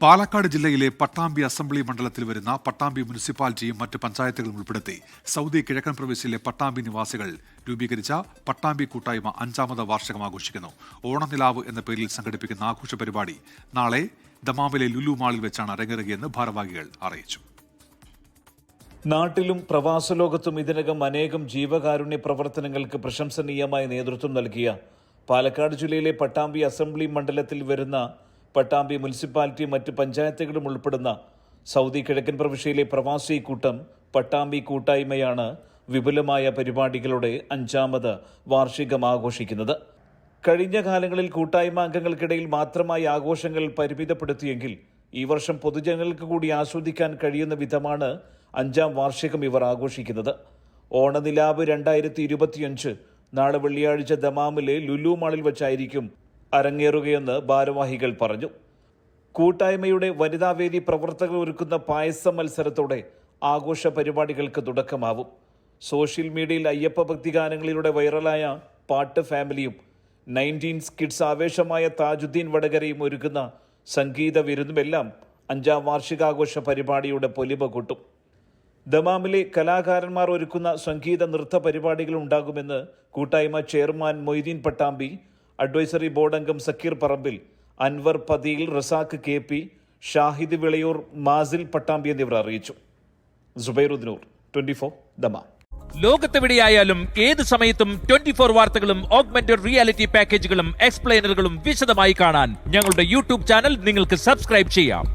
പാലക്കാട് ജില്ലയിലെ പട്ടാമ്പി അസംബ്ലി മണ്ഡലത്തിൽ വരുന്ന പട്ടാമ്പി മുനിസിപ്പാലിറ്റിയും മറ്റ് പഞ്ചായത്തുകളും ഉൾപ്പെടുത്തി സൗദി കിഴക്കൻ പ്രവിശ്യയിലെ പട്ടാമ്പി നിവാസികൾ രൂപീകരിച്ച പട്ടാമ്പി കൂട്ടായ്മ 5ാമത് വാർഷികം ആഘോഷിക്കുന്നു. ഓണനിലാവ് എന്ന പേരിൽ സംഘടിപ്പിക്കുന്ന ആഘോഷ പരിപാടി നാളെ ദമാമിലെ ലുലു മാളിൽ വെച്ചാണ് അരങ്ങേറുകയെന്ന് ഭാരവാഹികൾ അറിയിച്ചു. നാട്ടിലും പ്രവാസലോകത്തും ഇതിനകം അനേകം ജീവകാരുണ്യ പ്രവർത്തനങ്ങൾക്ക് പ്രശംസനീയമായ നേതൃത്വം നൽകിയ പാലക്കാട് ജില്ലയിലെ പട്ടാമ്പി അസംബ്ലി മണ്ഡലത്തിൽ വരുന്ന പട്ടാമ്പി മുനിസിപ്പാലിറ്റി മറ്റ് പഞ്ചായത്തുകളും ഉൾപ്പെടുന്ന സൗദി കിഴക്കൻ പ്രവിശ്യയിലെ പ്രവാസി കൂട്ടം പട്ടാമ്പി കൂട്ടായ്മയാണ് വിപുലമായ പരിപാടികളുടെ 5ാമത് വാർഷികം ആഘോഷിക്കുന്നത്. കഴിഞ്ഞ കാലങ്ങളിൽ കൂട്ടായ്മ അംഗങ്ങൾക്കിടയിൽ മാത്രമായി ആഘോഷങ്ങൾ പരിമിതപ്പെടുത്തിയെങ്കിൽ ഈ വർഷം പൊതുജനങ്ങൾക്ക് കൂടി ആസ്വദിക്കാൻ കഴിയുന്ന വിധമാണ് 5ാം വാർഷികം ഇവർ ആഘോഷിക്കുന്നത്. ഓണനിലാവ് 2025 നാളെ വെള്ളിയാഴ്ച ദമാമിലെ ലുലു മാളിൽ വെച്ചായിരിക്കും അരങ്ങേറുകയെന്ന് ഭാരവാഹികൾ പറഞ്ഞു. കൂട്ടായ്മയുടെ വനിതാവേദി പ്രവർത്തകർ ഒരുക്കുന്ന പായസ മത്സരത്തോടെ ആഘോഷ പരിപാടികൾക്ക് തുടക്കമാവും. സോഷ്യൽ മീഡിയയിൽ അയ്യപ്പ ഭക്തിഗാനങ്ങളിലൂടെ വൈറലായ പാട്ട് ഫാമിലിയും 19 കിഡ്സ് ആവേശമായ താജുദ്ദീൻ വടകരയും ഒരുക്കുന്ന സംഗീത വിരുന്നുമെല്ലാം 5ാം വാർഷികാഘോഷ പരിപാടിയുടെ പൊലിമ കൂട്ടും. ദമാമിലെ കലാകാരന്മാർ ഒരുക്കുന്ന സംഗീത നൃത്ത പരിപാടികൾ ഉണ്ടാകുമെന്ന് കൂട്ടായ്മ chairman Moideen Pattambi, advisory board അംഗം സക്കീർ പറമ്പിൽ, അൻവർ പതിയിൽ, റസാഖ് KP, ഷാഹിദ് വിളയൂർ, മാസിൽ പട്ടാമ്പി എന്നിവർ അറിയിച്ചു. സുബൈറുദ്ദീനൂർ, 24 ദമാം. ലോകത്തെവിടെയായാലും ഏത് സമയത്തും 24 വാർത്തകളും ഓഗ്മെന്റഡ് റിയാലിറ്റി പാക്കേജുകളും എക്സ്പ്ലെയിനറുകളും വിശദമായി കാണാൻ ഞങ്ങളുടെ യൂട്യൂബ് ചാനൽ നിങ്ങൾക്ക് സബ്സ്ക്രൈബ് ചെയ്യാം.